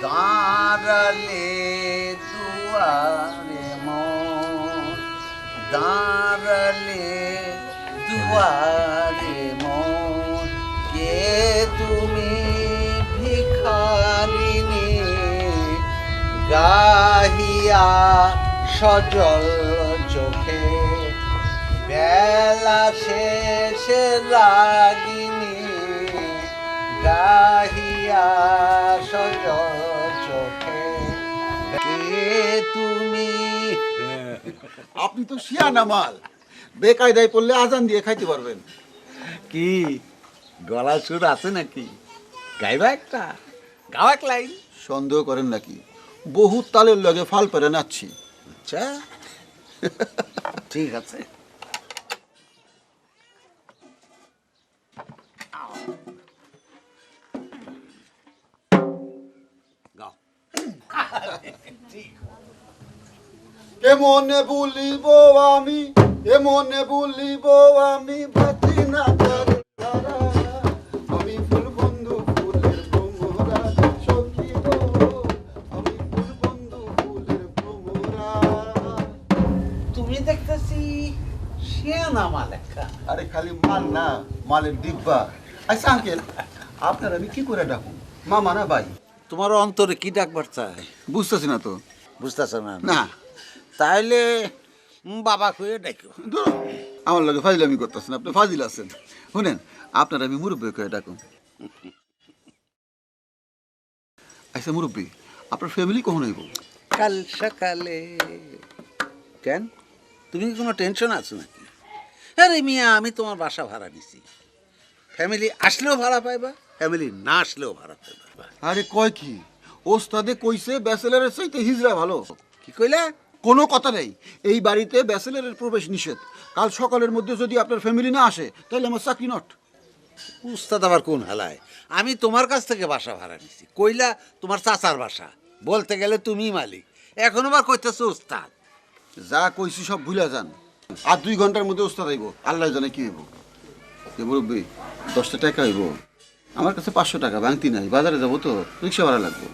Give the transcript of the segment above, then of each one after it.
দাঁড়ালে দুয়ারে মন, দাঁড়ালে দুয়ারে মন, কে তুমি ভিখারিণী গাহিয়া সজল চোখে, বেলা শেষে রাগিনী গাহিয়া সজল চোখে, কে তুমি। আপনি তো শিয়ানা মাল, বেকায়দায় পড়লে আজান দিয়ে খাইতে পারবেন। কি গলা সুর আছে নাকি? গাইবা একটা, গাও এক লাইন। সন্দেহ করেন নাকি? বহু তালের লগে ফাল পেরে নাচ্ছি। আচ্ছা ঠিক আছে। গাও। কেমনে বলিব আমি, এমনে বলিব আমি, ভাতি না তারে তারা, আমি ফুল বন্ধু ফুলের ভ্রমরা, সখী গো আমি ফুল বন্ধু ফুলের ভ্রমরা। তুমি দেখতেছি শিয়ানা মাল একটা। আরে খালি মাল না, মালের ডিব্বা। আচ্ছা আঙ্কেল, আপনার আমি কি করে ডাকুন, মামা না ভাই? তোমার অন্তরে কি ডাকবার চায়? বুঝতেছি না তো। বুঝতেছ না? না। তাইলে বাবা কয়ে ডাকো। ধরো, আমার লগে ফাজিলামি করতেছেন, আপনি ফাজিল আছেন। শুনেন, আপনার আমি মুরব্বী করে ডাকুন। আচ্ছা মুরব্বী, আপনার ফ্যামিলি কখন হইব? কাল সকালে। কেন, তুমি কি কোনো টেনশন আছো নাকি? আরে মিয়া, আমি তোমার বাসা ভাড়া নিছি। ফ্যামিলি আসলেও ভাড়া পাইবা, ফ্যামিলি না আসলেও ভাড়া পাইবা। আরে কয় কি, ওস্তাদে কইছে ব্যাচেলারের চাইতে হিজড়া ভালো। কি কইলা? কোনো কথা নেই, এই বাড়িতে ব্যাচেলারের প্রবেশ নিষেধ। কাল সকালের মধ্যে যদি আপনার ফ্যামিলি না আসে তাহলে আমার চাকরি নট। উস্তাদ আবার কোন হালায়? আমি তোমার কাছ থেকে বাসা ভাড়া নিছি, কইলা তোমার চাচার বাসা, বলতে গেলে তুমি মালিক, এখন আবার কইতেছো উস্তাদ। যা কইছি সব ভুলে যান। আর 2 ঘন্টার মধ্যে ওস্তাদ আইব, আল্লাহ জানে কি হইব। যে মুরব্বী 10টা টাকা হইব, আমার কাছে 500 টাকা ভাঙতি নাই, বাজারে যাবো তো, রিক্সা ভাড়া লাগবে।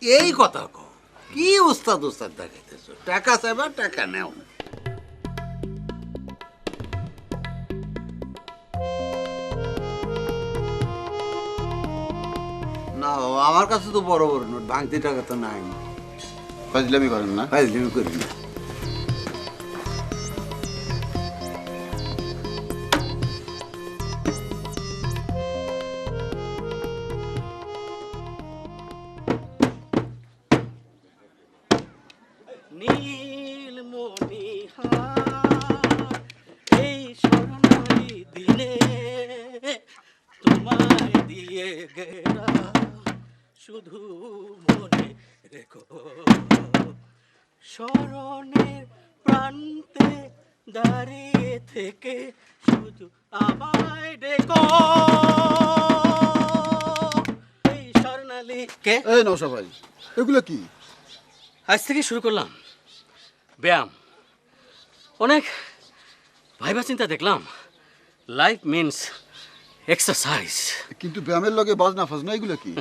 এই কথা কও, কি উস্তাদ উস্তাদ দেখাইতেছো? টাকা চাইবা, টাকা নেও। না বাবা, আমার কাছে তো বড় বড় নোট, ভাঙতি টাকা তো নাই। ফাজলামি করেন না? ফাইজলামি করি না। নীল মণিহার এই স্বর্ণালী দিনে তোমায় দিয়ে গেরা, শুধু মনে রেখো স্মরণের প্রান্তে দাঁড়িয়ে থেকে শুধু আমায় ডেকো। এই স্বর্ণালী কে? এই নৌসা ভাই, এগুলো কি? আজ থেকে শুরু করলাম ব্যায়াম। অনেক ভাইবা চিন্তা দেখলাম, লাইফ মিনস এক্সারসাইজ। কিন্তু ব্যায়ামের লগে বাজনা ফাজনা এগুলো কি?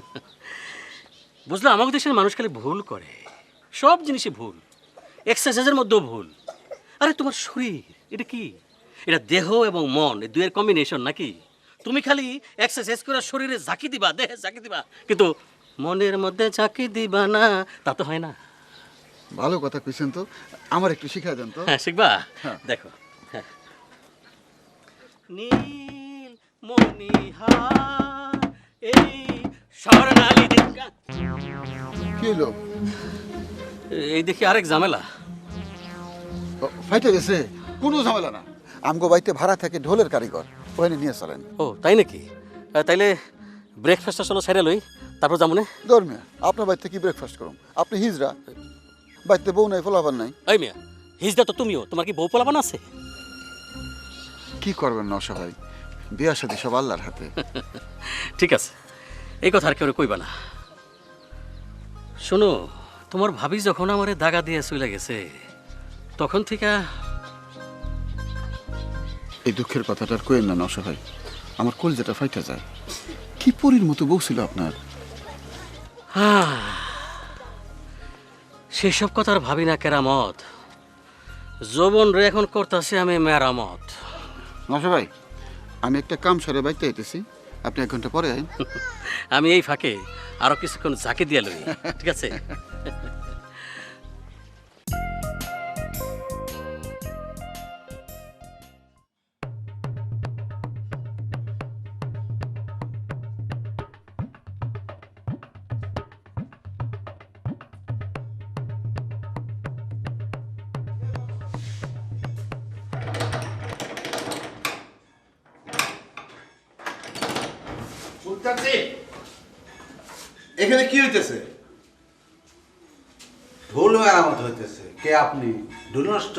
বুঝলাম, আমাদের দেশের মানুষ খালি ভুল করে, সব জিনিসই ভুল, এক্সারসাইজের মধ্যেও ভুল। আরে তোমার শরীর এটা কি? এটা দেহ এবং মন, এই দুয়ের কম্বিনেশন নাকি? তুমি খালি এক্সারসাইজ করে শরীরে ঝাঁকি দিবা, দেহে ঝাঁকি দিবা, কিন্তু মনের মধ্যে ঝাঁকি দিবা না, তা তো হয় না। ভালো কথা কইছেন তো, আমার একটু শিখাই দেন তো। হ্যাঁ, শিখবা? হ্যাঁ। দেখো, হ্যাঁ। নীল মণিহার এই স্বর্ণালী দিনকা। কি হলো? এই দেখি আরেক ঝামেলা। ফাইটে গেছে? কোনো ঝামেলা না, আমগো বাড়িতে ভাড়া থাকে ঢোলের কারিগর, ওখানে নিয়ে চলেন। ও তাই নাকি? তাইলে ব্রেকফাস্টটা চলো সেরে লই, তারপর যাবো না। ধর্মিয়া, আপনার বাড়িতে কি ব্রেকফাস্ট করুন? আপনি হিজড়া, বাড়িতে বউ নাই, ফলাফান নাই। এই মিয়া, হিজদা তো তুমিও, তোমার কি বউ পোলাপান আছে? কি করবেন নশা ভাই, বিয়ার সাথে সব আল্লাহর হাতে। ঠিক আছে, এই কথা আর কেউ কইবা না। শোনো, তোমার ভাবি যখন আমারে দাগা দিয়ে চলে গেছে, তখন থেকে এই দুঃখের কথাটা আর কইেন না নশা ভাই, আমার কলজাটা ফাইটা যায়। কি পরীর মতো বউ ছিল আপনার। সেসব কথা আর ভাবি না কেরামত, যৌবন রে এখন করতেছে আমি মেরামত। নশা ভাই, আমি একটা কাম সারে বাইতে আইতেছি, আপনি 1 ঘন্টা পরে আইন। আমি এই ফাঁকে আরো কিছুক্ষণ ঝাঁকি দিয়ে লই, ঠিক আছে? এখানে কি হইতেছে? ভুল মেরামত হইতেছে। কে আপনি? ঢুল নষ্ট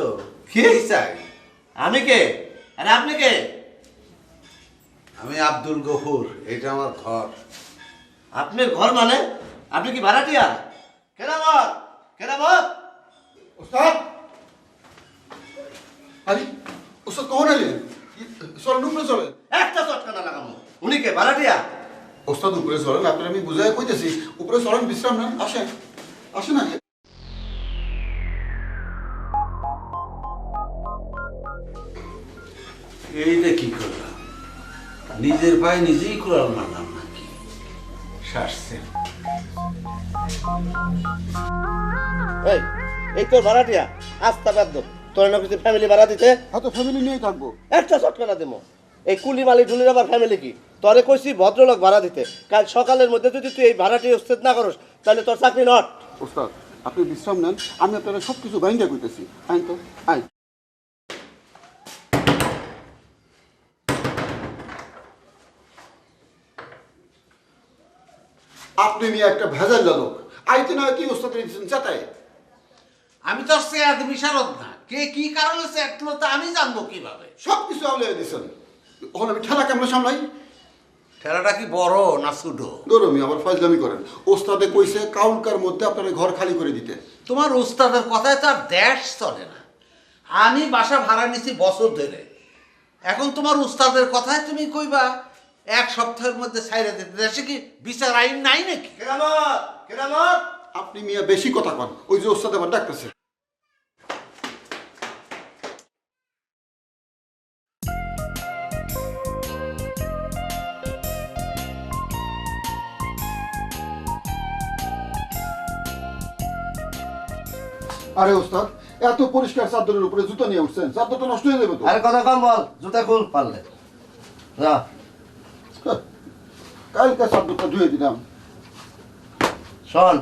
কি চাই? আমি কে? আরে আপনি কে? আমি আব্দুল গফুর, এটা আমার ঘর। আপনার ঘর মানে? আপনি কি ভাড়াটিয়া? কেরামত, কেরামত। ওস্তাদ, আরে ওস্তাদ কখন এলেন? চলেন উপরে চলেন। একটা চটকানা লাগামো। উনি কে? ভাড়াটিয়া? ওস্তাদ উপরে চলেন, আপনার আমি বুঝাই কইতেছি, উপরে চলেন, বিশ্রাম নেন, আসেন আসেন আগে। এইটা কি করলাম? নিজের পায়ে নিজেই কোড়াল মারলাম নাকি? শাসছে। এই, এই তোর ভাড়াটিয়া? আস্তা বাদ দো। তোর না কিছু ফ্যামিলি ভাড়া দিতে? হ্যাঁ তো ফ্যামিলি নিয়েই থাকবো। একটা চটকানা দেবো। এই কুলি মালি ঢুলির আবার ফ্যামিলি কি? তোরে কইছি ভদ্রলোক ভাড়া দিতে। কাল সকালের মধ্যে যদি তুই এই ভাড়াটি উচ্ছেদ না করস, তাহলে তোর চাকরি নট। ওস্তাদ, আপনি বিশ্রাম নেন, আমি আপনারা সব কিছু বাইন্দা কইতেছি। আইন তো, আইন। আপনি নিয়ে একটা ভেজাল লোক, আইতে না কি ওস্তাদ দিচ্ছেন চেতায়? আমি তো সেয়াদ বিশারদ না। কে কি কারণে সেটলো তা আমি জানবো কিভাবে? সব কিছু আমলে দিচ্ছেন। ওখান আমি ঠেলা কেমন সামলাই? ঠেলাটা কি বড় না ছোটো? গরমি আবার ফাজলামি করেন। ওস্তাদে কইছে কাউন্টার মধ্যে আপনার ঘর খালি করে দিতে। তোমার উস্তাদের কথায় তো আর দেশ চলে না। আমি বাসা ভাড়া নিছি বছর ধরে। এখন তোমার উস্তাদের কথায় তুমি কইবা 1 সপ্তাহের মধ্যে ছাইড়া দিতে। দেশে কি বিচার আইন নাই নাকি? কেরামত, কেরামত। আপনি মিয়া বেশি কথা কন, ওই যে ওস্তাদ আবার ডাকতেছে। আরে ওস্তাদ, এত পরিষ্কার চাদরের উপরে জুতো নিয়ে উঠছেন, চাদর তো নষ্ট হয়ে যাবে তো। আরে কথা কম বল, জুতা খুল পারলে। যা। কালকে চাদরটা ধুয়ে দিলাম। শোন,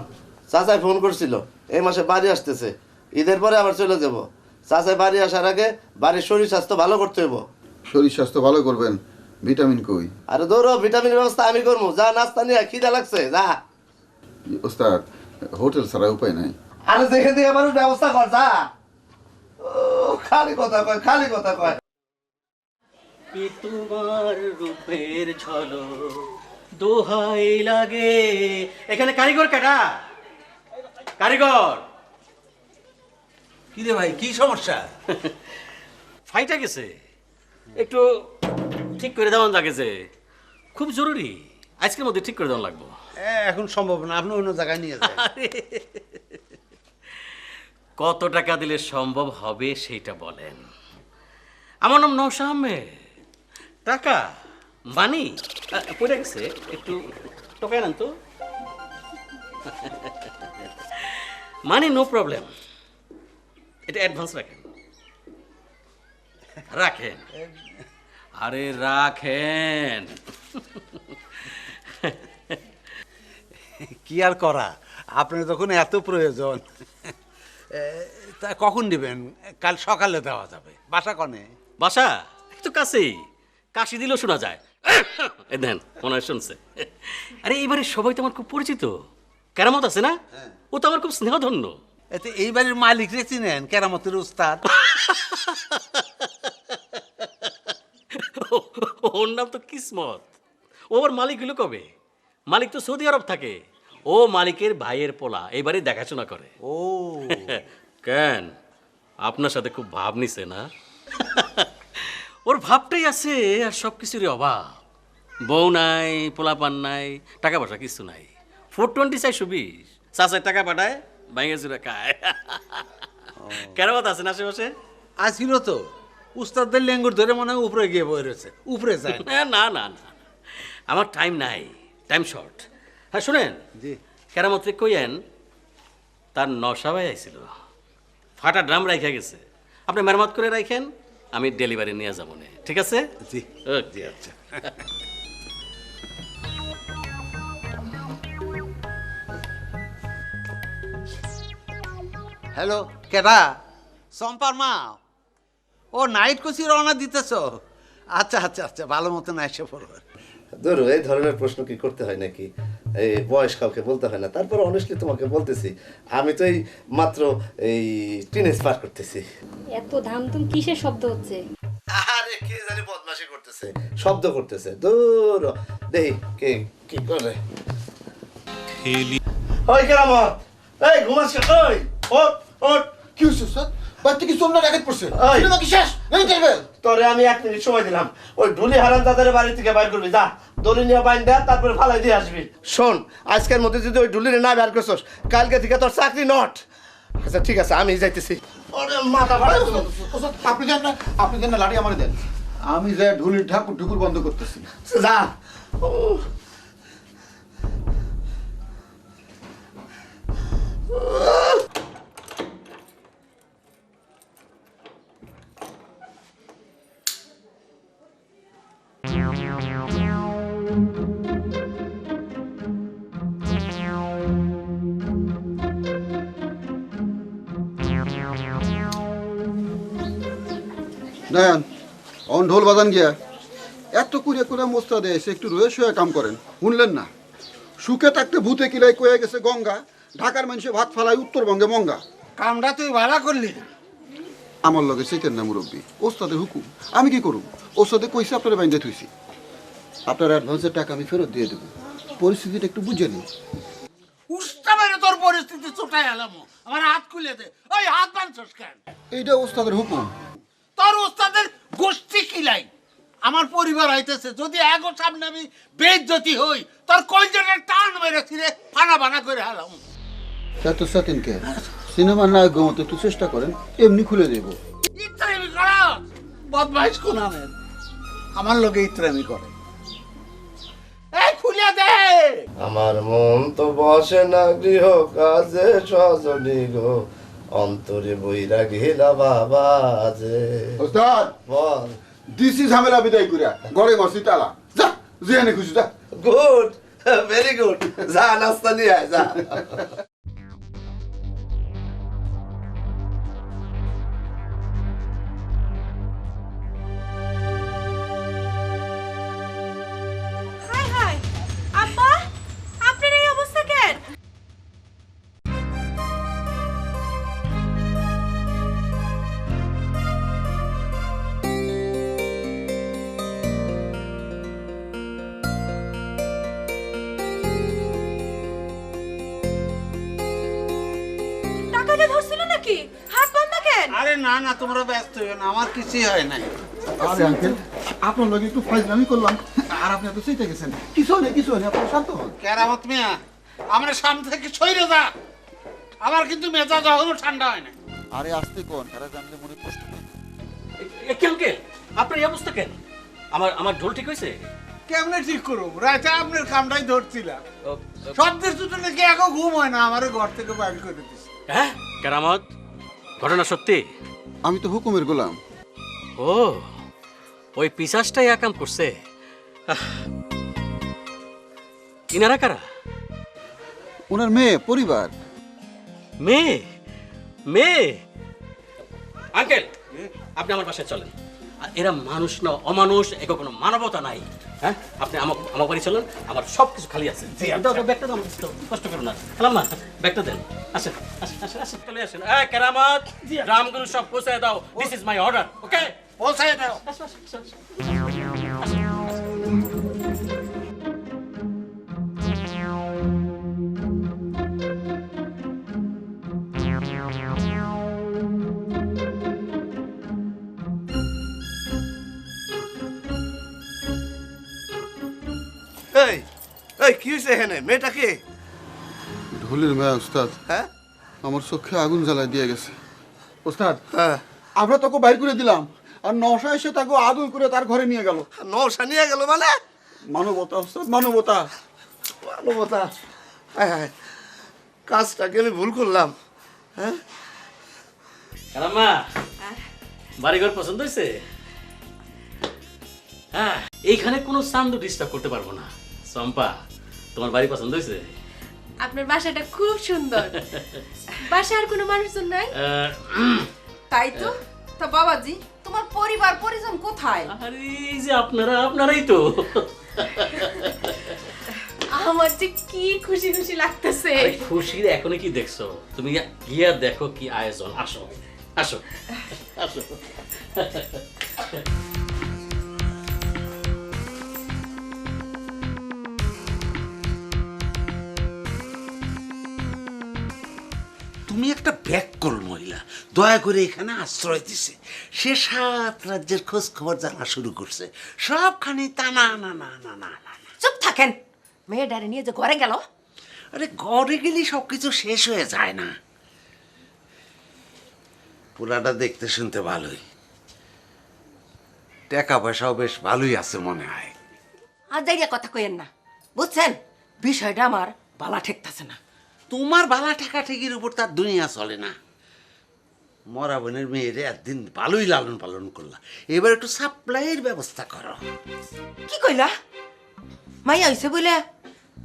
চাচাই ফোন করছিল, এই মাসে বাড়ি আসতেছে, ঈদের পরে আবার চলে যাব। চাচাই বাড়ি আসার আগে বাড়ির শরীর স্বাস্থ্য ভালো করতে হইব। শরীর স্বাস্থ্য ভালো করবেন, ভিটামিন কই? আরে দৌড়ো, ভিটামিনের ব্যবস্থা আমি করবো। যা, নাস্তা নিয়ে খিদা লাগছে, যা। ওস্তাদ, হোটেল ছাড়া উপায় নাই। আরে দেখে দিয়ে মানুষ ব্যবস্থা কর, যা। ও, খালি কথা কয়, খালি কথা কয়। তোমার রূপের ঝলক দোহাই লাগে। এখানে কারিগর কেটা? কারিগর কি রে ভাই, কি সমস্যা? ফাইটা গেছে, একটু ঠিক করে দেওয়ান লাগেছে, খুব জরুরি। আজকের মধ্যে ঠিক করে দেওয়া লাগবো। এখন সম্ভব না, আপনি অন্য জায়গায় নিয়ে যান। কত টাকা দিলে সম্ভব হবে সেইটা বলেন। আমার নাম নওশা আহমেদ। টাকা মানি পড়ে গেছে, একটু টোকায় নেন তো। মানি নো প্রবলেম, এটা অ্যাডভান্স রাখেন। রাখেন, আরে রাখেন। কি আর করা, আপনার যখন এত প্রয়োজন। তা কখন দিবেন? কাল সকালে দেওয়া যাবে। বাসা কনে? বাসা একটু কাছেই, কাশি দিলেও শোনা যায়। এই দেন, মনে হয় শুনছে। আরে এইবারে সবাই তো আমার খুব পরিচিত। কেরামত আছে না, ও তো আমার খুব স্নেহধন্য। এতে এই বাড়ির মালিক রে চিনেন? কেরামতের উস্তাদ। ওর নাম তো কিসমত। ও ওর মালিক হলো কবে? মালিক তো সৌদি আরব থাকে। ও মালিকের ভাইয়ের পোলা, এবারে দেখাশোনা করে। ও কেন, আপনার সাথে খুব ভাব নিছে না? ওর ভাবটাই আছে, আর সব কিছুরই অভাব। বউ নাই, পোলাপান নাই, টাকা পয়সা কিছু নাই। 420 420 চাচার টাকা পাঠায় ভাঙে চুরে খায়। কেরামত আছেন আশেপাশে? আসিল তো, উস্তাদদের লেঙ্গুর ধরে মনে হয় উপরে গিয়ে বয়ে রয়েছে, উপরে যায়। না না না না, আমার টাইম নাই, টাইম শর্ট। হ্যাঁ শুনেন, জি। কেরামত্রে কইয়েন তার নশাবাই আইছিল, ফাটা ড্রাম রাইখা গেছে, আপনি মেরামত করে রাখেন, আমি ডেলিভারি নিয়ে যাবো না, ঠিক আছে? জি। জি আচ্ছা। হ্যালো, কেডা? সম্পার মা? ও নাইট কোচি রওনা দিতেছ? আচ্ছা আচ্ছা আচ্ছা, ভালো মতন এসে পড়বে। ধরো এই ধরনের প্রশ্ন কি করতে হয় নাকি? এই বয়স কাউকে বলতে হয় না। তারপর অনেস্টলি তোমাকে বলতেছি, আমি তো এই মাত্র এই টিনেজ পার করতেছি। এত ধামধুম কিসের শব্দ হচ্ছে? আরে কে জানি বদমাশি করতেছে, শব্দ করতেছে। দূর দেই কে কি করে। ওই কেরামত, এই ঘুমাস কে? ওই ওঠ ওঠ। কি হচ্ছে স্যার? বাড়িতে কি সোমনাথ আঘাত পড়ছে? ওই। সিনেমা কি শেষ? নেই চলবে? তোরে আমি 1 মিনিট সময় দিলাম, ওই ঢুলি হারান দাদারে বাড়ি থেকে বাইর করবি, যা দড়ি নিয়ে বাইন দেয়া, তারপরে ফালাই দিয়ে আসবি। শোন, আজকের মধ্যে যদি ওই ঢুলিরে না বের করছস, কালকে থেকে তোর চাকরি নট। আচ্ছা ঠিক আছে, আমি যাইতেছি। ওরে মাথা ফাটাই দিবো। ওস্তাদ, আপনি দেন না লাঠি আমারে দেন। আমি যাই ঢুলির ঠাকুর ঠুকুর বন্ধ করতেছি। যা। নেন অন ঢোল বাজান গিয়া এত করে মোস্তা দেয়, একটু রয়ে শুয়ে কাম করেন। শুনলেন না? সুখে থাকতে ভূতে কিলাই কয়ে গেছে গঙ্গা, ঢাকার মানুষে ভাত ফালাই উত্তরবঙ্গে মঙ্গা। কামটা তুই ভাড়া করলি। আমার লগে সেকেন্ড না মুরব্বী, ওস্তাদের হুকুম, আমি কি করুম? ওস্তাদে কইছে আপনারা বাইন্দে থুইছি। আপনার অ্যাডভান্সের টাকা আমি ফেরত দিয়ে দেবো, পরিস্থিতিটা একটু বুঝে নিন। উস্তা মেরে তোর পরিস্থিতি চোটাই এলাম, আমার হাত খুলে দে। ওই হাত বাঁধছস কেন? এইটা ওস্তাদের হুকুম। তোর উস্তাদের গোষ্ঠী কিলাই আমার পরিবার হইতেছে, যদি এগো সামনে আমি বেইজ্জতি হই, তোর কলজনের টান মেরে ছিঁড়ে ফানা বানা করে হালাম। এত সেকেন্ড কে? সিনেমা নায়ক মতো একটু চেষ্টা করেন, এমনি খুলে দেবো। ইত্রামি করা বদমাইশ কোন আমার লোকে ইত্রামি করে। এই খুলে দে। আমার মন তো বসে না গৃহ কাজে সজনী গো, অন্তরে বইরা গেলা বাবা যে। ওস্তাদ, বল। দিছি ঝামেলা বিদায় করিয়া ঘরে মারছি তালা। যা যেখানে খুশি যা। Good, very good. যা নাস্তা নিয়ে আয়, যা। হাই হাই আব্বা, আপনার এই অবস্থা কেন? টাকাটা ধরছিল নাকি? হাত বন্ধ কেন? আরে না না, তোমরা ব্যস্ত হইও না, আমার কিছুই হয় নাই। আরে আঙ্কেল, আপনার লগে একটু ফাইজলামি করলাম আর আপনি এত চেতে গেছেন। কিছু হয় না, আপনি শান্ত হন। কেরামত মিয়া, আমরা সামনে থেকে সইরে যা। আমার কিন্তু মেজাজ এখনো ঠান্ডা হয় না। আরে আসতে কোন, তারা জানলে মনে কষ্ট পাবে। কেন আপনার এই অবস্থা কেন? আমার ঢোল ঠিক হয়েছে? কেমনে ঠিক করবো? রাতে আপনার কামটাই ধরছিলাম। ও, শব্দের দুটো নাকি একা ঘুম হয় না, আমার ঘর থেকে বাইর করে দিচ্ছে। হ্যাঁ কেরামত, ঘটনা সত্যি? আমি তো হুকুমের গোলাম। ও, ওই পিশাচটাই একাম করছে। আহ, ইনারা কারা? ওনার মেয়ে, পরিবার। মেয়ে? মেয়ে? আঙ্কেল, আপনি আমার বাসায় চলেন। আর এরা মানুষ না অমানুষ, একে কোনো মানবতা নাই। হ্যাঁ, আপনি আমার বাড়ি চলেন, আমার সব কিছু খালি আছে। ব্যাগটা দাও, কষ্ট করো না, খেলাম না, ব্যাগটা দেন। আসেন আসেন আসেন আসেন, চলে আসেন। কেরামত, রামগুরু সব পৌঁছায় দাও। দিস ইজ মাই অর্ডার, ওকে? পৌঁছায় দাও। এই এই কি হয়েছে এখানে? মেয়েটা কে? ঢুলির মেয়ে ওস্তাদ হ্যাঁ আমার চোখে আগুন জ্বালায় দিয়ে গেছে ওস্তাদ হ্যাঁ আমরা তোকে বাইর করে দিলাম আর নশা এসে তাকে আদর করে তার ঘরে নিয়ে গেল। নশা নিয়ে গেল মানে মানবতা ওস্তাদ, মানবতা। মানবতা। হ্যাঁ হ্যাঁ, কাজটাকে আমি ভুল করলাম। হ্যাঁ কালাম্মা বাড়িঘর পছন্দ হয়েছে? হ্যাঁ, এইখানে কোনো চান্দু ডিস্টার্ব করতে পারবো না। চম্পা, তোমার বাড়ি পছন্দ হয়েছে? আপনার বাসাটা খুব সুন্দর। বাসায় আর কোনো মানুষজন নাই? তাই তো। তা বাবাজি, তোমার পরিবার পরিজন কোথায়? আরে এই যে আপনারাই তো। আমার যে কি খুশি খুশি লাগতেছে। আরে খুশির এখনো কি দেখছো? তুমি গিয়া দেখো কি আয়োজন। আসো আসো আসো। তুমি একটা ব্যাককল মহিলা, দয়া করে এখানে আশ্রয় দিছে। সে 7 রাজ্যের খোঁজ খবর জানা শুরু করছে, সবখানে তা না না না না না না। চুপ থাকেন। মেয়েটারে নিয়ে যে ঘরে গেল। আরে ঘরে গেলে সবকিছু শেষ হয়ে যায় না। পুরাটা দেখতে শুনতে ভালোই, টাকা পয়সাও বেশ ভালোই আছে মনে হয়। আর যাইয়া কথা কইেন না, বুঝছেন? বিষয়টা আমার বালা ঠেকতেছে না। তোমার বালা ঠেকা ঠেকির উপর তার দুনিয়া চলে না। মরা বোনের মেয়েরে একদিন ভালোই লালন পালন করলা, এবার একটু সাপ্লাইয়ের ব্যবস্থা করো। কি কইলা? মাইয়া হইছে বলে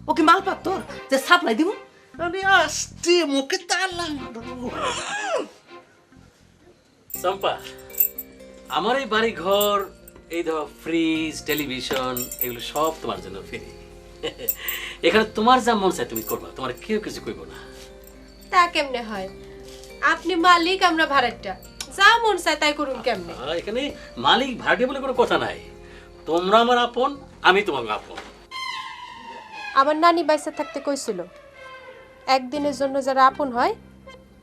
ও কি মাল পাত্তর যে সাপ্লাই দিব? আরে আস্তে মুখে তালা মারো। চম্পা, আমার এই বাড়ি ঘর, এই ধরো ফ্রিজ, টেলিভিশন, এগুলো সব তোমার জন্য ফ্রি। এখানে তোমার যা মন চায় তুমি করবা, তোমার কেউ কিছু কইব না। তা কেমনে হয়? আপনি মালিক, আমরা ভাড়াটা। যা মন চায় তাই করুন কেমনে? এখানে মালিক ভাড়াটে বলে কোনো কথা নাই। তোমরা আমার আপন, আমি তোমার আপন। আমার নানি বাইসে থাকতে কইছিল, একদিনের জন্য যারা আপন হয়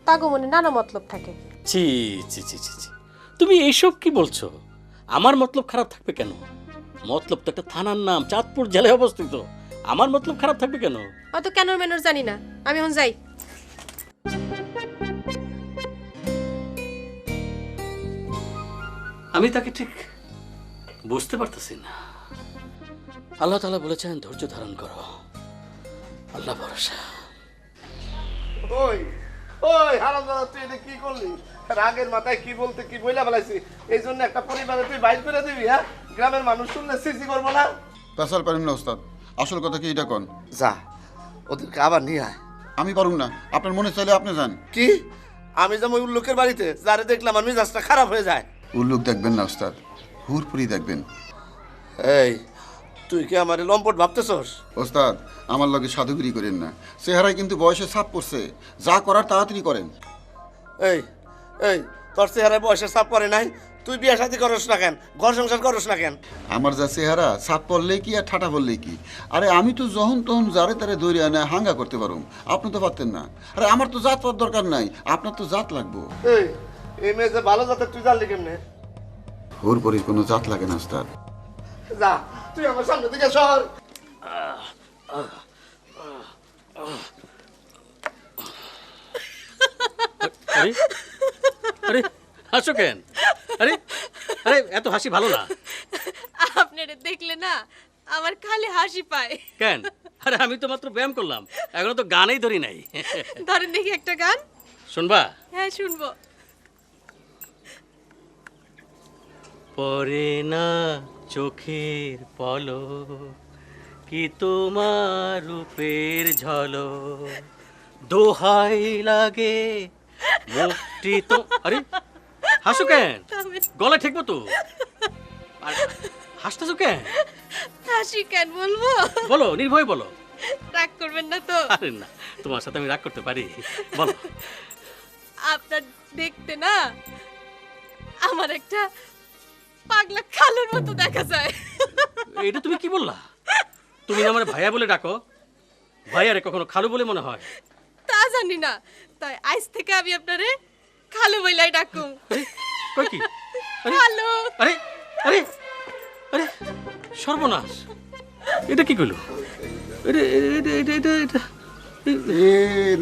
তাগো মনে নানা মতলব থাকে। ছি ছি ছি ছি ছি, তুমি এইসব কি বলছো? আমার মতলব খারাপ থাকবে কেন? মতলব তো একটা থানার নাম, চাঁদপুর জেলায় অবস্থিত। আমার মতলব খারাপ থাকবে কেন? অত কেন মেনর জানি না, আমি এখন যাই। আমি তাকে ঠিক বুঝতে পারতেছি না। আল্লাহ তাআলা বলেছেন ধৈর্য ধারণ করো, আল্লাহ ভরসা। ওই ওই হারামজাদা, তুই এটা কি করলি? রাগের মাথায় কি বলতে কি বইলা ফেলাইছি। এই জন্য একটা পরিবারে তুই বাইর করে দিবি? হ্যাঁ, গ্রামের মানুষ শুনলে সিসি করবো না? পেশাল পারেন না ওস্তাদ, আসল কথা কি এটা কন। যা, ওদেরকে আবার নিয়ে আয়। আমি পারুম না, আপনার মনে চাইলে আপনি যান। কি? আমি যেমন ওই লোকের বাড়িতে যারে দেখলাম আর মেজাজটা খারাপ হয়ে যায়। উল্লুক দেখবেন না ওস্তাদ, হুরপুরি দেখবেন। এই, তুই কি আমার লম্পট ভাবতেছস? ওস্তাদ, আমার লগে সাধুগিরি করেন না। চেহারায় কিন্তু বয়সে ছাপ পড়ছে, যা করার তাড়াতাড়ি করেন। এই এই, তোর চেহারায় বয়সের চাপ করে নাই? তুই বিয়ে শাদী করস না কেন? ঘর সংসার করস না কেন? আমার যা চেহারা, ছাপ পড়লেই কি আর ঠাটা পড়লেই কি? আরে আমি তো যখন তখন যারে তারে দৌড়ে আনে হাঙ্গা করতে পারুম, আপনি তো পারতেন না। আরে আমার তো জাত পাওয়ার দরকার নাই, আপনার তো জাত লাগবো। এই মেয়ে যে ভালো জাতের, তুই জানলি কেমনে? হুরপুরির কোনো জাত লাগে না ওস্তাদ। যা, তুই আমার সামনে থেকে সর। আরে আরে হাসো কেন? আরে আরে এত হাসি ভালো না। আপনারে দেখলে না আমার খালি হাসি পায়। কেন? আরে আমি তো মাত্র ব্যায়াম করলাম, এখনো তো গানেই ধরি নাই। ধরেন দেখি একটা গান। শুনবা? হ্যাঁ, শুনবো। পরে না চোখের পলক, কি তোমার রূপের ঝলক, দোহাই লাগে মুক্তি তো। আরে হাসো কেন? গলা ঠেকবো তো। আর হাসতেছো কেন? হাসি কেন বলবো? বলো, নির্ভয় বলো। রাগ করবেন না তো? আরে না, তোমার সাথে আমি রাগ করতে পারি? বলো। আপনার দেখতে না আমার একটা পাগলা খালুর মতো দেখা যায়। এটা তুমি কি বললা? তুমি না আমার ভাইয়া বলে ডাকো? ভাইয়ারে কখনো খালু বলে মনে হয়? তা জানি না, তাই আজ থেকে আমি আপনারে খালু বইলাই ডাকুম। আরে কই কি? আরে খালু। আরে আরে আরে সর্বনাশ, এটা কি কইলো? এটা এটা এটা এটা এটা এ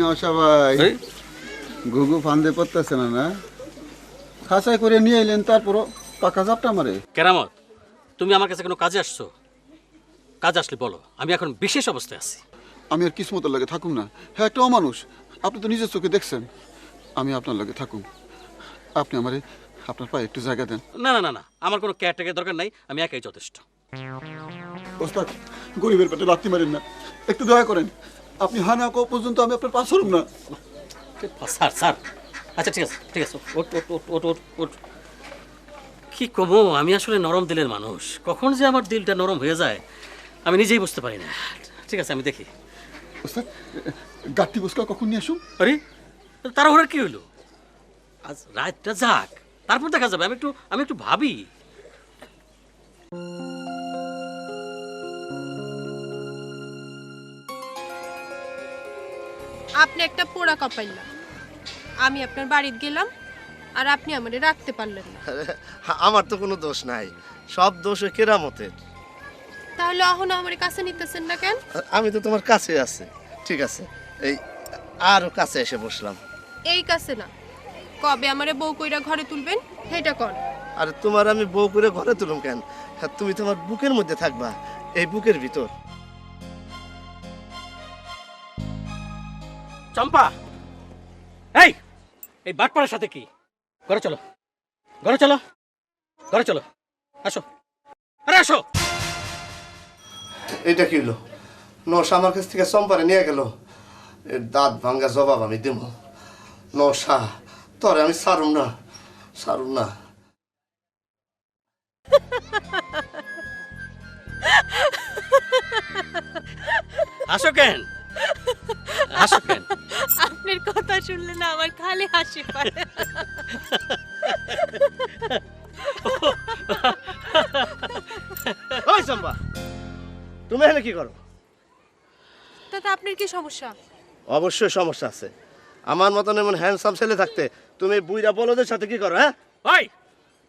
নশা ভাই এই, ঘুঘু ফান্দে পড়তেছে না না খাঁচাই করে নিয়ে এলেন তারপরও পাকা জাপটা মারে। কেরামত, তুমি আমার কাছে কোনো কাজে আসছো? কাজ আসলে বলো, আমি এখন বিশেষ অবস্থায় আছি। আমি আর কিসমতের লাগে থাকুম না, হ্যাঁ একটা অমানুষ, আপনি তো নিজের চোখে দেখছেন। আমি আপনার লাগে থাকুম, আপনি আমারে আপনার পায়ে একটু জায়গা দেন। না না না না, আমার কোনো কেয়ারটেকের দরকার নাই, আমি একাই যথেষ্ট। ওস্তাদ গরিবের পেটে লাথি মারেন না, একটু দয়া করেন। আপনি হা না কো পর্যন্ত আমি আপনার পাশ হরুম না। স্যার স্যার, আচ্ছা ঠিক আছে ঠিক আছে, ওট ওট ওট ওট ওট ওট। কি কমো, আমি আসলে নরম দিলের মানুষ, কখন যে আমার দিলটা নরম হয়ে যায় আমি নিজেই বুঝতে পারি না। ঠিক আছে, আমি দেখি। ওস্তাদ গাঠি বসকা কখন নিয়ে আসুন? আরে তারা ওরা কি হইলো? আজ রাতটা যাক, তারপর দেখা যাবে। আমি একটু ভাবি। আপনি একটা পোড়া কপাইলা, আমি আপনার বাড়িতে গেলাম আর আপনি আমারে রাখতে পারলেন না। আমার তো কোনো দোষ নাই, সব দোষ ওই কেরামতের। তাহলে অহন আমার কাছে নিতেছেন না কেন? আমি তো তোমার কাছে আছি, ঠিক আছে, এই আরো কাছে এসে বসলাম। এই কাছে না, কবে আমারে বউ কইরা ঘরে তুলবেন সেটা কর। আর তোমার আমি বউ করে ঘরে তুলুম কেন? হ্যাঁ, তুমি তোমার বুকের মধ্যে থাকবা, এই বুকের ভিতর। চম্পা, এই এই বাটপাড়ার সাথে কি? ঘরে চলো, ঘরে চলো, ঘরে চলো, আসো, আরে আসো। এটা কি হলো? নশা আমার কাছ থেকে চম্পারে নিয়ে গেল, এর দাঁত ভাঙ্গা জবাব আমি দেব। নশা, তরে আমি সারুম না, সারুম না। আসো কেন, আসো কেন? আপনার কথা শুনলে না আমার খালি হাসি পায়। ওই চম্পা, তুমি এখানে কি করো? তাতে আপনার কি সমস্যা? অবশ্যই সমস্যা আছে। আমার মতন এমন হ্যান্ডসাম ছেলে থাকতে তুমি বুইরা বলদের সাথে কি করো? হ্যাঁ, ওই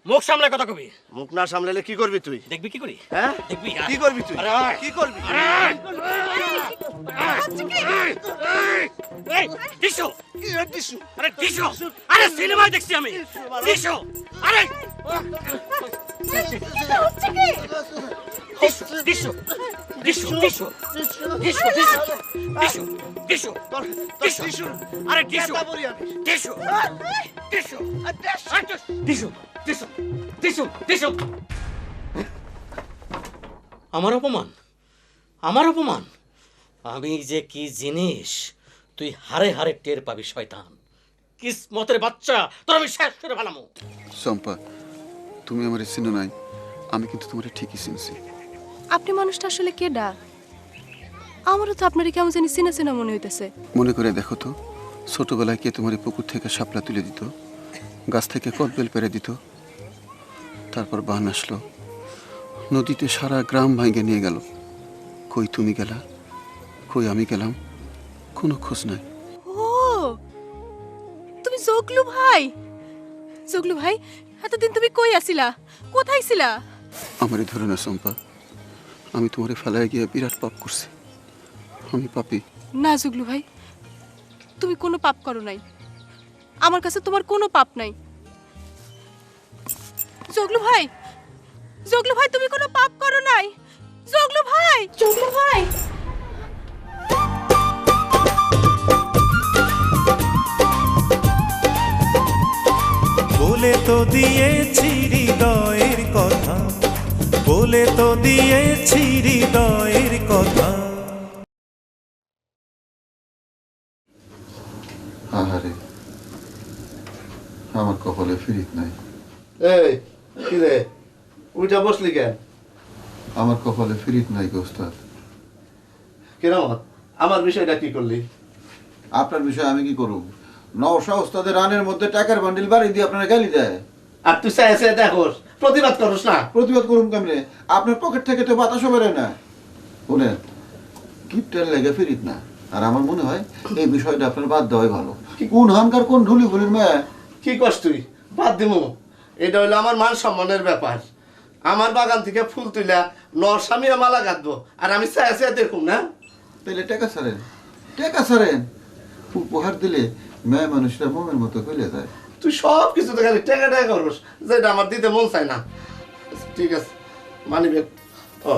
মুখ সামলায় কথা কবি। মুখ না সামলালে কি করবি তুই? দেখবি কি করি? হ্যাঁ, দেখবি কি করবি তুই? আরে আয়। কি করবি? এই টিসু, কি রে টিসু? আরে টিসু, আরে সিনেমায় দেখছি আমি। টিসু, আরে tissue tissue tissue tissue tissue tissue tissue tissue, আরে tissue tissue tissue tissue tissue tissue tissue. আমার অপমান, আমার অপমান। আমি যে কি জিনিস তুই হারে হারে টের পাবি শয়তান। কিসমতের বাচ্চা, তোর আমি শেষ করে ফেলামো। চম্পা, তুমি আমার চিনো নাই, আমি কিন্তু তোমার ঠিকই চিনছি। আপনি মানুষটা আসলে কেডা? আমারও তো আপনার কেমন জানি চিনা চিনা মনে হইতেছে। মনে করে দেখো তো, ছোটবেলায় কে তোমার পুকুর থেকে শাপলা তুলে দিত, গাছ থেকে কদবেল পেরে দিত, তারপর বান আসলো, নদীতে সারা গ্রাম ভাঙে নিয়ে গেল। কই তুমি গেলা, কই আমি গেলাম, কোনো খোঁজ নাই। ও তুমি জগলু ভাই? জগলু ভাই, এতদিন তুমি কই আছিলা, কোথায় ছিলা? আমারই ধরে না চম্পা, আমি তোমারে ফেলায় গিয়ে বিরাট পাপ করছি। আমি পাপী। না জগলু ভাই, তুমি কোনো পাপ করো নাই, আমার কাছে তোমার কোনো পাপ নাই। জগলু ভাই, জগলু ভাই, তুমি কোনো পাপ করো নাই। জগলু ভাই, জগলু ভাই। বলে তো দিয়েছি হৃদয়ের কথা, বলে তো দিয়েছি হৃদয়ের কথা। আহারে, আমার কপালে ফিরিত নাই। এই কি রে, উইটা বসলি কেন? আমার কপালে ফিরিত নাই গো ওস্তাদ। কেরামত, আমার বিষয়টা কি করলি? আপনার বিষয়ে আমি কি করব? নওশা ওস্তাদের রানের মধ্যে টাকার বান্ডিল বাড়ি দিয়ে আপনারা গালি দেয়, আর তুই চাই দেখোস, প্রতিবাদ করস না। প্রতিবাদ করুন কেমনে? আপনার পকেট থেকে তো বাতাসও বেরোয় না। বলেন কিপটার লেগে ফিরিত না। আর আমার মনে হয় এই বিষয়টা আপনার বাদ দেওয়াই ভালো। কোন হানকার কোন ঢুলি ভুলির মেয়ে? কি করস তুই? বাদ দিমু? এটা হইলো আমার মান সম্মানের ব্যাপার। আমার বাগান থেকে ফুল তুইলা নর স্বামী মালা গাঁথবো, আর আমি চাই দেখুন না? তাহলে টাকা ছাড়েন, টেকা ছাড়েন, উপহার দিলে মেয়ে মানুষরা মোমের মতো গলে যায়। তুই সব কিছু তো খালি টাকা টাকা করবস, যেটা আমার দিতে মন চায় না। ঠিক আছে, মানি ব্যাগ। ও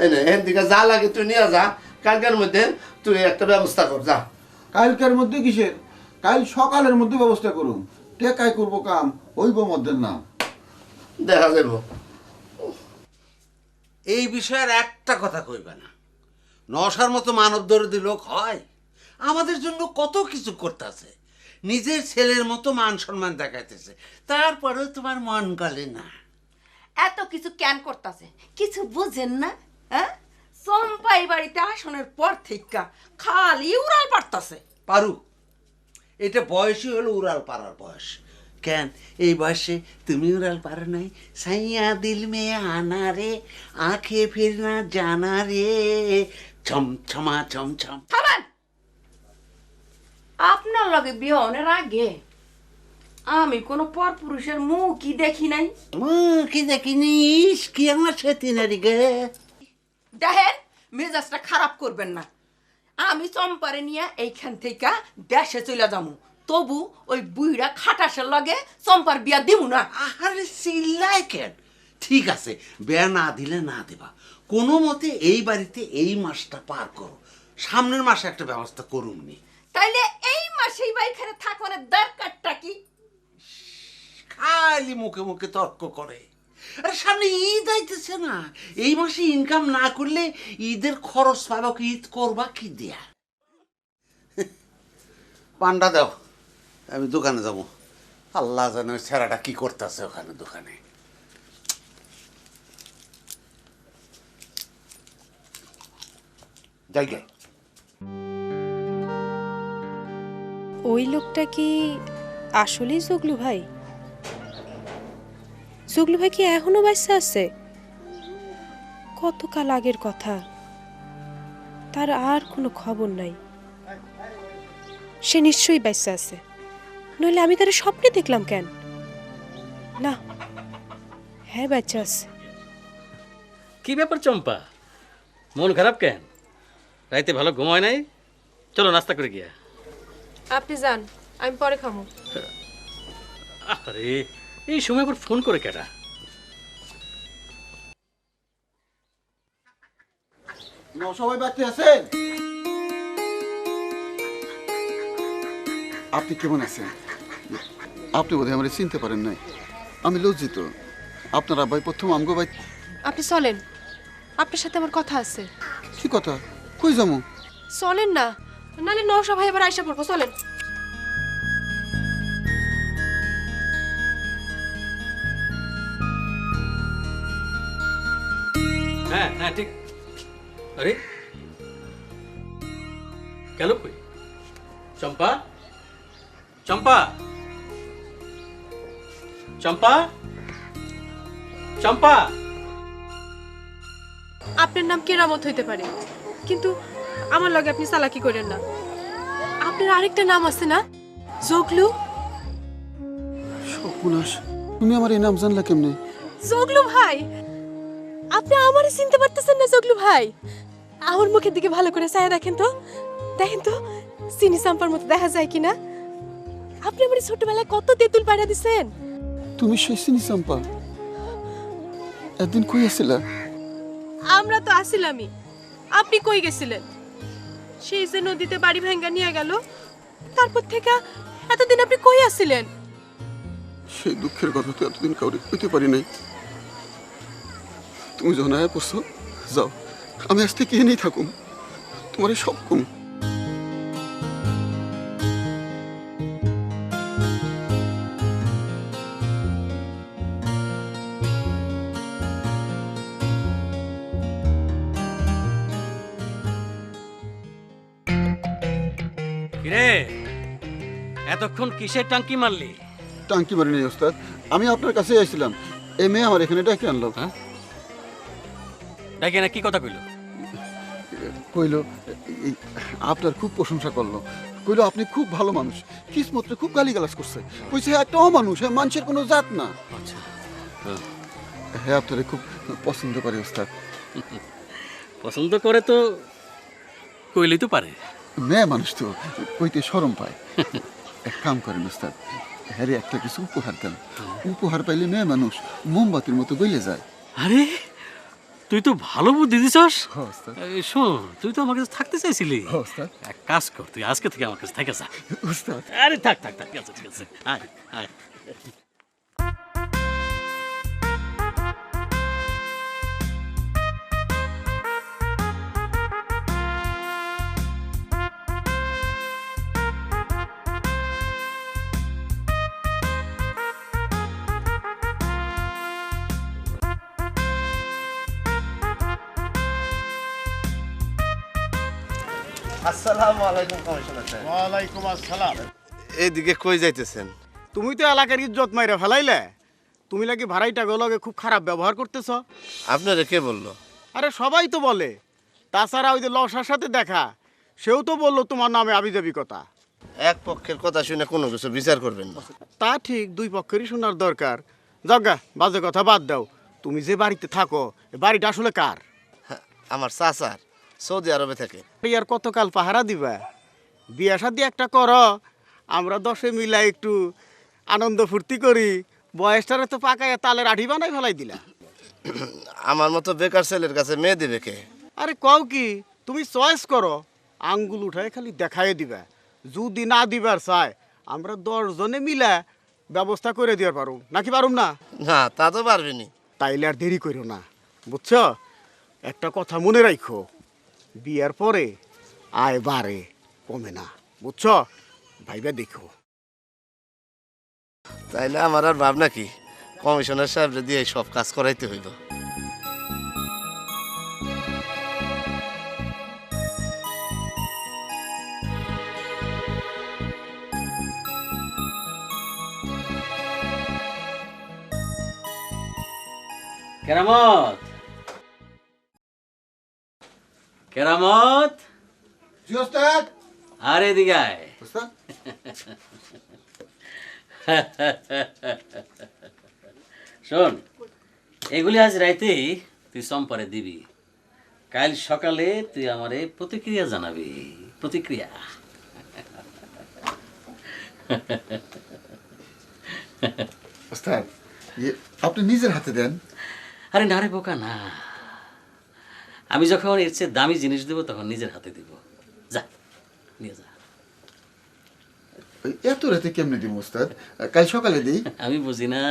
এই নে, এর দিকে যা লাগে তুই নিয়ে যা। কালকের মধ্যে তুই একটা ব্যবস্থা কর, যা। কালকের মধ্যে কিসের? কাল সকালের মধ্যে ব্যবস্থা করুন। টেকায় করবো কাম, হইব মধ্যের নাম। দেখা যাব। এই বিষয়ের একটা কথা কইবে না। নশার মতো মানব দরদি লোক হয়, আমাদের জন্য কত কিছু করতেছে, নিজের ছেলের মতো মান সম্মান দেখাইতেছে, তারপরেও তোমার মন গলে না। এত কিছু কেন করতেছে কিছু বুঝেন না? হ্যাঁ, চম্পাই বাড়িতে আসনের পর থেকে খালি উড়াল পারতাছে। পারু, এটা বয়সই হলো উড়াল পারার বয়স। কেন এই বয়সে তুমি উড়াল পারো নাই? সাইয়া দিল মে আনা রে, আঁখে ফির না জানা রে, ছমছমা ছমছম। থামেন। আপনার লগে বিয়ের আগে আমি কোনো পরপুরুষের মুখই দেখি নাই। কি দেখিনিস? কি আমার সেতি নারী গে। দেখেন, মেজাজটা খারাপ করবেন না। আমি চম্পারে নিয়ে এইখান থেকে দেশে চলে যাবো, তবু ওই বুইড়া খাটাসের লগে চম্পার বিয়া দিব না। আরে চিল্লাই কেন? ঠিক আছে, বেয়া না দিলে না দেবা, কোনো মতে এই বাড়িতে এই মাসটা পার করো, সামনের মাসে একটা ব্যবস্থা করুননি। তাইলে এই মাসেই বা এখানে থাকবার দরকারটা কি? খালি মুখে মুখে তর্ক করে। আরে সামনে ঈদ আইতেছে না, এই মাসে ইনকাম না করলে ঈদের খরচ পাবো কি? ঈদ করবা কি দিয়া? পান্ডা দাও, আমি দোকানে যাবো। আল্লাহ জানে ওই ছেলেটা কি করতেছে ওখানে দোকানে। যাই গে। ওই লোকটা কি আসলেই জগলু ভাই? জগলু ভাই কি এখনো বাচ্চা আছে? কতকাল আগের কথা, তার আর কোনো খবর নাই। সে নিশ্চয়ই বাচ্চা আছে, নইলে আমি তার স্বপ্নে দেখলাম কেন? না, হ্যাঁ বাচ্চা আছে। কি ব্যাপার চম্পা, মন খারাপ কেন? রাইতে ভালো ঘুমায় নাই? চলো নাস্তা করে গিয়া। আপনি যান, আমি পরে খাবো। আরে এই সময় আবার ফোন করে কেটা? সবাই বাড়তে আছেন? আপনি কেমন আছেন? আপনি বোধহয় আমার চিনতে পারেন নাই, আমি লজ্জিত। আপনার আব্বাই প্রথম আমগো ভাই। আপনি চলেন, আপনার সাথে আমার কথা আছে। কি কথা? কই যাবো? চলেন না, নাহলে নওশা ভাই আবার আইসা পড়বো। চলেন। হ্যাঁ হ্যাঁ ঠিক। আরে গেল কই? চম্পা, চম্পা, চম্পা, চম্পা। আপনার নাম কেরামত হইতে পারে, কিন্তু আমার লগে আপনি চালাকি করেন না। আপনার আরেকটা নাম আছে না, জগলু? সর্বনাশ, তুমি আমার এই নাম জানলা কেমনে? জগলু ভাই, আপনি আমারে চিনতে পারতেছেন না? জগলু ভাই, আমার মুখের দিকে ভালো করে চায়া দেখেন তো, দেখেন তো চিনি চাম্পার মতো দেখা যায় কিনা। আপনি আমার ছোটবেলায় কত তেঁতুল পাড়া দিছেন। তুমি সেই চিনি চাম্পা? একদিন কই আসিলা? আমরা তো আসিলামই, আপনি কই গেছিলেন? সেই যে নদীতে বাড়ি ভাঙ্গা নিয়ে গেল, তারপর থেকে এতদিন আপনি কই আসছিলেন? সেই দুঃখের কথা তো এতদিন কাউরে কইতে পারি নাই। তুমি যখন আয়া পড়ছো, যাও, আমি আজ থেকে এনেই থাকুম, তোমার সব কম। কিরে, এতক্ষণ কিসের টাঙ্কি মারলি? টাঙ্কি মারি নেই ওস্তাদ, আমি আপনার কাছে আইছিলাম। এই মেয়ে আমার এখানে ডাকে আনলো। হ্যাঁ, ডাকে না কি কথা কইলো? কইলো আপনার খুব প্রশংসা করলো, কইলো আপনি খুব ভালো মানুষ, কিসমত্রে খুব গালিগালাজ করছে, কইছে একটা অমানুষ, হ্যাঁ মানুষের কোনো জাত না। আচ্ছা, হ্যাঁ আপনারে খুব পছন্দ করে ওস্তাদ। পছন্দ করে তো কইলেই তো পারে। মেয়ে মানুষ তো কইতে শরম পায়। এক কাম করেন ওস্তাদ, হ্যারে একটা কিছু উপহার দেন। উপহার পাইলে মেয়ে মানুষ মোমবাতির মতো গইলে যায়। আরে তুই তো ভালো বুদ্ধি দিছস। হ্যাঁ ওস্তাদ, শোন, তুই তো আমার কাছে থাকতে চাইছিলি। হ্যাঁ ওস্তাদ, এক কাজ কর, তুই আজকে থেকে আমার কাছে থেকে যা। ওস্তাদ। আরে থাক থাক থাক, ঠিক আছে ঠিক আছে, আয় আয়। আসসালামু আলাইকুম কমিশনার সাহেব। ওয়ালাইকুম আসসালাম। এইদিকে কই যাইতেছেন? তুমি তো এলাকার ইজ্জত মাইরা ফেলাইলে। তুমি নাকি ভাড়াইটা লগে খুব খারাপ ব্যবহার করতেছ। আপনারে কে বললো? আরে সবাই তো বলে। তাছাড়া ওই যে লসার সাথে দেখা, সেও তো বললো তোমার নামে আবিজাবি কথা। এক পক্ষের কথা শুনে কোনো কিছু বিচার করবেন না। তা ঠিক, দুই পক্ষেরই শোনার দরকার। জগা বাজে কথা বাদ দাও। তুমি যে বাড়িতে থাকো, এ বাড়িটা আসলে কার? হ্যাঁ, আমার চাচার, সৌদি আরবে থাকে। আর কতকাল পাহারা দিবা? বিয়া শাদি একটা করো, আমরা 10 মিলা একটু আনন্দ ফুর্তি করি। বয়সটারে তো পাকায় তালের আঠি বানাই ফেলাই দিলা। আমার মতো বেকার ছেলের কাছে মেয়ে দিবে কে? আরে কও কি, তুমি চয়েস করো, আঙ্গুল উঠায় খালি দেখাই দিবা। যদি না দিবার চায়, আমরা 10 জনে মিলা ব্যবস্থা করে দিবার পারুম, নাকি পারুম না? না, তা তো পারবেনি। তাইলে আর দেরি করো না, বুঝছো? একটা কথা মনে রাখো, বিয়ার পরে আয় বাড়ে, কমে না, বুঝছো? ভাইবা দেখো। তাইলে আমার আর ভাবনা কি, কমিশনার সাহেবরে দিয়ে সব কাজ করাইতে হইল। কেরামত, কেরামত, জি ওস্তাদ। আরে এদিকে আয়। ওস্তাদ, শোন, এগুলি আজ রাইতেই তুই সম্পরে দিবি। কাল সকালে তুই আমারে প্রতিক্রিয়া জানাবি। প্রতিক্রিয়া। ওস্তাদ, আপনি নিজের হাতে দেন। আরে না রে বোকা, না। আমি যখন এর চেয়ে দামি জিনিস দেবো তখন নিজের হাতে দিব। যা, নিয়ে যা। এত রাতে কেমনে দিব ওস্তাদ? কাল সকালে দিই। আমি বুঝি না,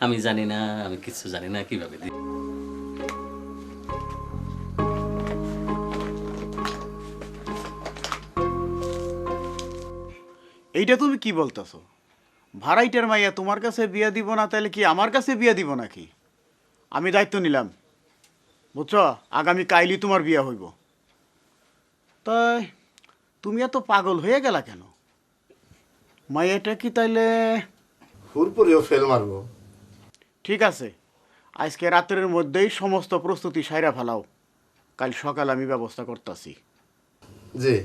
আমি জানি না, আমি কিছু জানি না কিভাবে দিই। এইটা তুমি কি বলতেছো? ভাড়াইটার মাইয়া তোমার কাছে বিয়া দিব না, তাহলে কি আমার কাছে বিয়া দিব নাকি? আমি দায়িত্ব নিলাম, বুঝছো? আগামী কাইলি তোমার বিয়া হইব। তাই তুমি এত পাগল হয়ে গেলা কেন? মাইয়াটা কি তাইলে? হুরপুরেও ফেল মারবো। ঠিক আছে, আজকে রাতের মধ্যেই সমস্ত প্রস্তুতি সাইরা ফেলাও। কাল সকাল আমি ব্যবস্থা করতেছি। জি।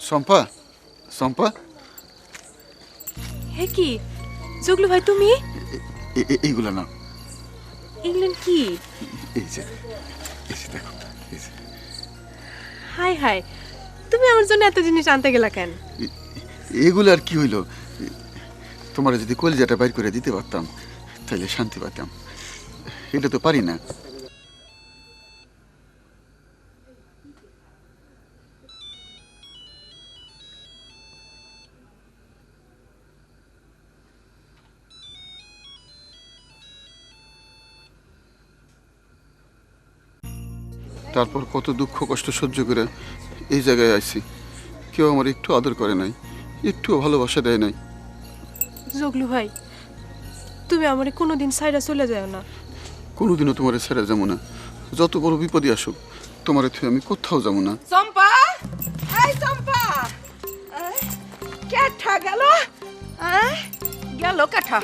শম্পা, শম্পা, হে কি জগলু ভাই, তুমি এইগুলা না। ইংল্যান্ড কি? এই যে দেখো, এই যে। হাই হাই, তুমি আমার জন্য এত জিনিস আনতে গেলা কেন? এগুলো আর কি হইল? তোমার যদি কলিজাটা বাইর করে দিতে পারতাম তাহলে শান্তি পাতাম। এটা তো পারি না। তারপর কত দুঃখ কষ্ট সহ্য করে এই জায়গায় আইছি। কেউ আমার একটু আদর করে নাই, একটুও ভালোবাসা দেয় নাই। জগলু ভাই, তুমি আমারে কোনোদিন সাইরা চলে যাও না। কোনোদিনও তোমার ছেড়ে যাবো না। যত বড় বিপদই আসুক, তোমার থেকে আমি কোথাও যাবো না। চম্পা, এই চম্পা, কেঠা গেল? গেল কাঠা।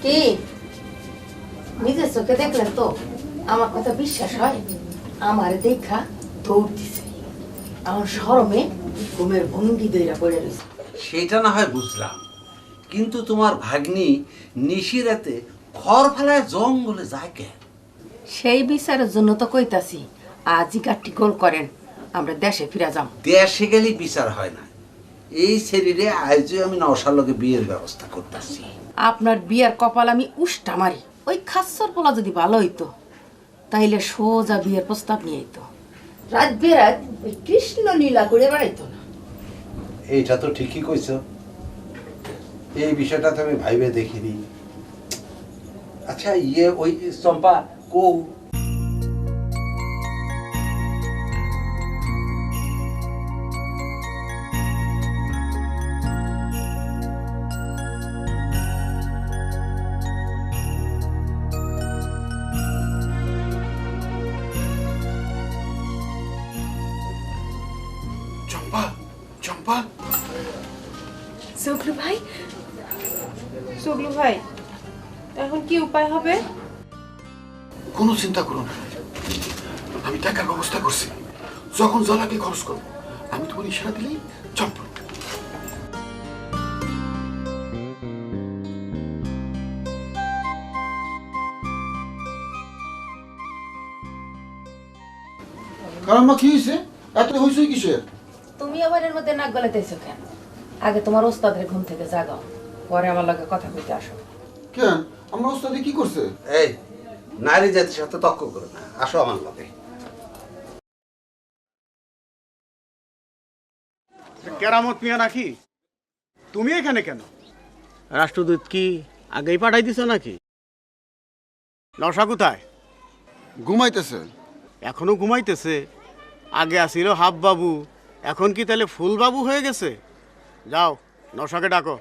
কি নিজের চোখে দেখলেন তো? আমার কথা বিশ্বাস হয়? আমার দেখা দৌড় দিছে আমার শরমে ঘুমের ভঙ্গি দইরা পড়ে রয়েছে। সেটা না হয় বুঝলাম, কিন্তু তোমার ভাগ্নি নিশিরাতে খড় ফেলায় জঙ্গলে যায় কেন? সেই বিচারের জন্য তো কইতাছি আজই কাটটি গোল করেন, আমরা দেশে ফিরে যাম। দেশে গেলেই বিচার হয় না, এই শরীরে আজও আমি নওশার লগে বিয়ের ব্যবস্থা করতেছি। আপনার বিয়ার কপাল আমি উষ্টা মারি। ওই খাসর পোলা যদি ভালো হইতো তাইলে সোজা বিয়ের প্রস্তাব নিয়ে আইতো, রাত বেরাত ওই কৃষ্ণ লীলা করে বেড়াইতো না। এইটা তো ঠিকই কইছ, এই বিষয়টা তো আমি ভাইবে দেখিনি। আচ্ছা ওই চম্পা কো চম্পা, চম্পা, জগলু ভাই, জগলু ভাই, এখন কি উপায় হবে? কোনো চিন্তা করো না, আমি টাকার ব্যবস্থা করছি। যখন যা লাগে খরচ করবো, আমি তোমার ইশারা দিলেই চম্পা। কারণ মা কি হয়েছে? এত হয়েছে কিসের? তুমি আবার এর মধ্যে নাক গলাইতেছো কেন? আগে তোমার ওস্তাদের ঘুম থেকে জাগাও, পরে আমার লগে কথা কইতে আসো। কেন, আমরা ওস্তাদে কি করছে? এই নারী জাতির সাথে তর্ক করো না, আসো আমার লগে। কেরামত মিয়া নাকি? তুমি এখানে কেন? রাষ্ট্রদূত কি আগেই পাঠাই দিছো নাকি? নশা কোথায়? ঘুমাইতেছে। এখনো ঘুমাইতেছে? আগে আসিল হাফ বাবু, এখন কি তাহলে ফুল বাবু হয়ে গেছে? যাও নশাকে ডাকো।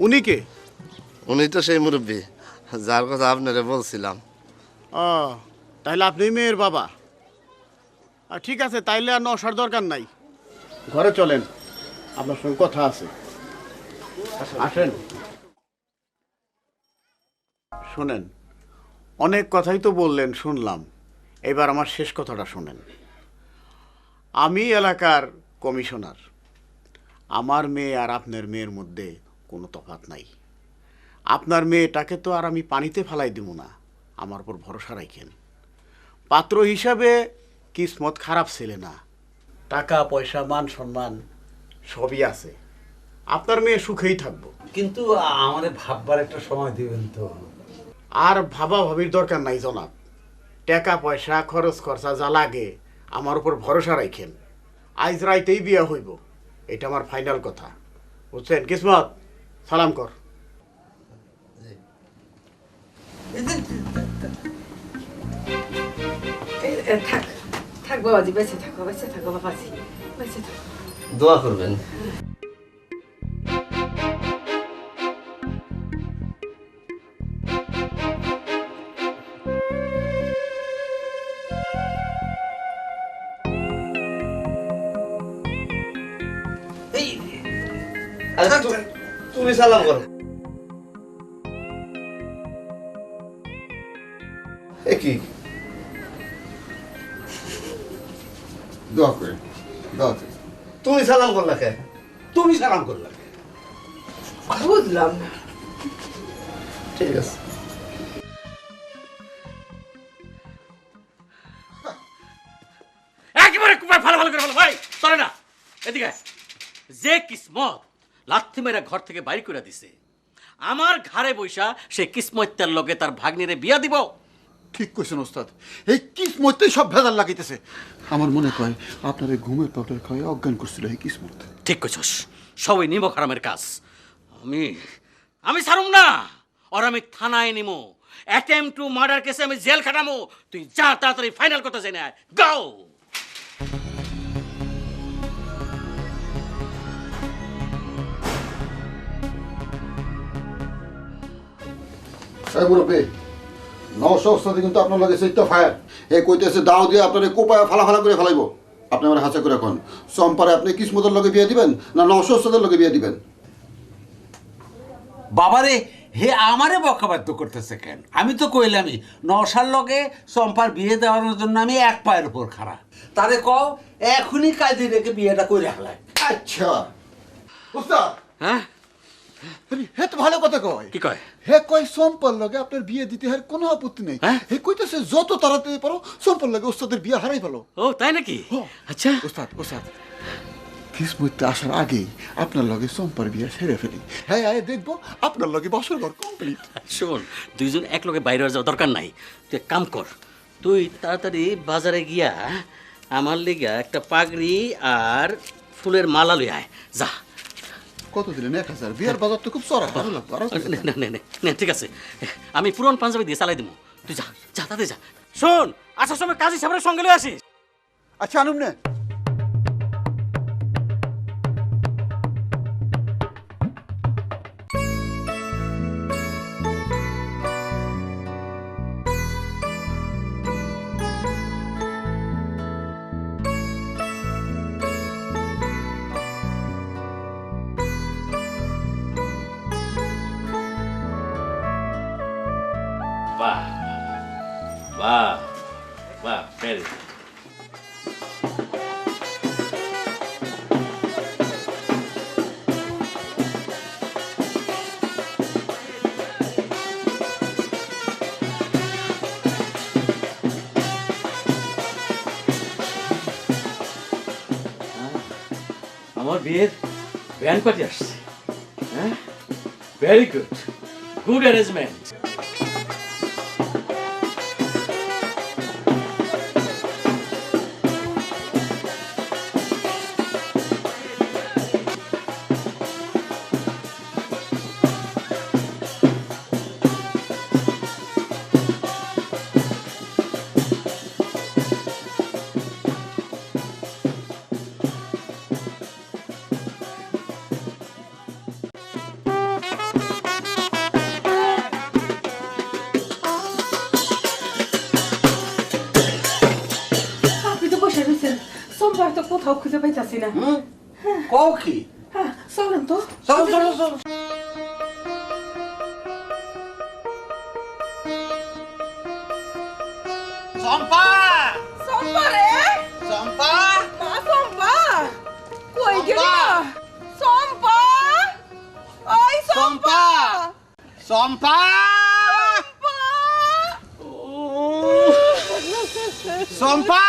উনি কে? উনি তো সেই মুরব্বী যার কথা আপনারে বলছিলাম। ও, তাহলে আপনি মেয়ের বাবা। ঠিক আছে, তাইলে আর নশার দরকার নাই, ঘরে চলেন, আপনার সঙ্গে কথা আছে। আসেন। শোনেন, অনেক কথাই তো বললেন, শুনলাম, এবার আমার শেষ কথাটা শোনেন। আমি এলাকার কমিশনার, আমার মেয়ে আর আপনার মেয়ের মধ্যে কোনো তফাৎ নাই। আপনার মেয়েটাকে তো আর আমি পানিতে ফেলাই দিব না, আমার উপর ভরসা রাখেন। পাত্র হিসাবে কিসমত খারাপ ছেলে না, টাকা পয়সা মান সম্মান সবই আছে, আপনার মেয়ে সুখেই থাকবো। কিন্তু আমারে ভাববার একটা সময় দিবেন তো। আর ভাবা ভাবির দরকার নাই জনাব, টাকা পয়সা খরচ খরচা যা লাগে আমার উপর ভরসা রাখেন। আজ রাইতেই বিয়া হইব, এটা আমার ফাইনাল কথা, বুঝছেন? কিসমত, সালাম কর। থাক থাক বাবাজি, বেঁচে থাকো, বেঁচে থাকো বাবাজি, বেঁচে থাকো। দোয়া করবেন। তুমি সালাম করো। কি দোয়া করে, দোয়া করে। তুমি সালাম করলা কে? তুমি সালাম করলে বুঝলাম না। ঠিক আছে। একেবারে কুপায় ভালো ভালো করে ভালো ভাই চলে না। এদিকে যে কিসমত লাথি মেরা ঘর থেকে বাইর করে দিছে, আমার ঘাড়ে বৈশা সে কিসমতের লগে তার ভাগ্নিরে বিয়া দিব। ঠিক কইছেন ওস্তাদ, এই কিসমতেই সব ভেজাল লাগাইতেছে। আমার মনে কয় আপনার এই ঘুমের পাউডার খাওয়াই অজ্ঞান করছিল এই কিসমত। ঠিক কইছস, সবই নিমক হারামের কাজ। আমি ছাড়ুম না, আর আমি থানায় নিমো, অ্যাটেম্প টু মার্ডার কেসে আমি জেল খাটামো। তুই যা তাড়াতাড়ি ফাইনাল কথা জেনে আয়, গাও। মুরব্বী, নশো ওস্তাদে কিন্তু আপনার লগে সেইটা ফায়ার হে কইতেছে দাও দিয়ে আপনারে কোপায় ফালা করে ফেলাইবো। আপনি আমার হাসা করে কোন চম্পারে আপনি কিসমতের লগে বিয়ে দিবেন না নশো ওস্তাদের লগে বিয়ে দিবেন? বাবারে হে আমারে বকাবাদ্য করতেছে কেন? আমি তো কইলামই নশার লগে চম্পার বিয়ে দেওয়ানোর জন্য আমি এক পায়ের উপর খাড়া। তারে কও এখনই কাজে রেখে বিয়েটা করে হালায়। আচ্ছা ওস্তাদ, হ্যাঁ হে তো ভালো কথা কয়। কি কয়? হে কয় সম্পর লগে আপনার বিয়ে দিতে হার কোনো আপত্তি নেই। হ্যাঁ? হে কইতেছে যত তাড়াতাড়ি পারো সম্পর লগে ওস্তাদের বিয়ে হারাই ফেলো। ও তাই নাকি? আচ্ছা ওস্তাদ কিসমতে আসার আগেই আপনার লগে সম্পর বিয়ে সেরে ফেলি। হ্যাঁ দেখবো আপনার লগে বছর ঘর কমপ্লিট। শোন, দুইজন এক লগে বাইরে যাওয়ার দরকার নাই। তুই এক কাম কর, তুই তাড়াতাড়ি বাজারে গিয়া আমার লিগা একটা পাগড়ি আর ফুলের মালা লই আয় যা। কত দিলেন? 1000। বিয়ার বাজার তো খুব চড়া, ভালো লাগবে। আরো না ঠিক আছে, আমি পুরন পাঞ্জাবি দিয়ে চালাই দিব। তুই যা যা তাতে যা। শোন, আসার সময় কাজী সাহেবের সঙ্গে লই আসিস। আচ্ছা আনুম না। বাহ বাহ বাহ, ভেরি গুড। আমার বিয়ের ব্যান্ড পার্টি আসছে। হ্যাঁ, ভেরি গুড, গুড অ্যারেঞ্জমেন্ট। আপনি তো বসে রয়েছেন, সোমবার তো কোথাও খুঁজে পাইতাছি না। কও কি? হ্যাঁ চলেন তো। চলো। চম্পা! সোমবার রে, চম্পা! মা চম্পা কই গেল? চম্পা, ওই চম্পা, চম্পা! চম্পা!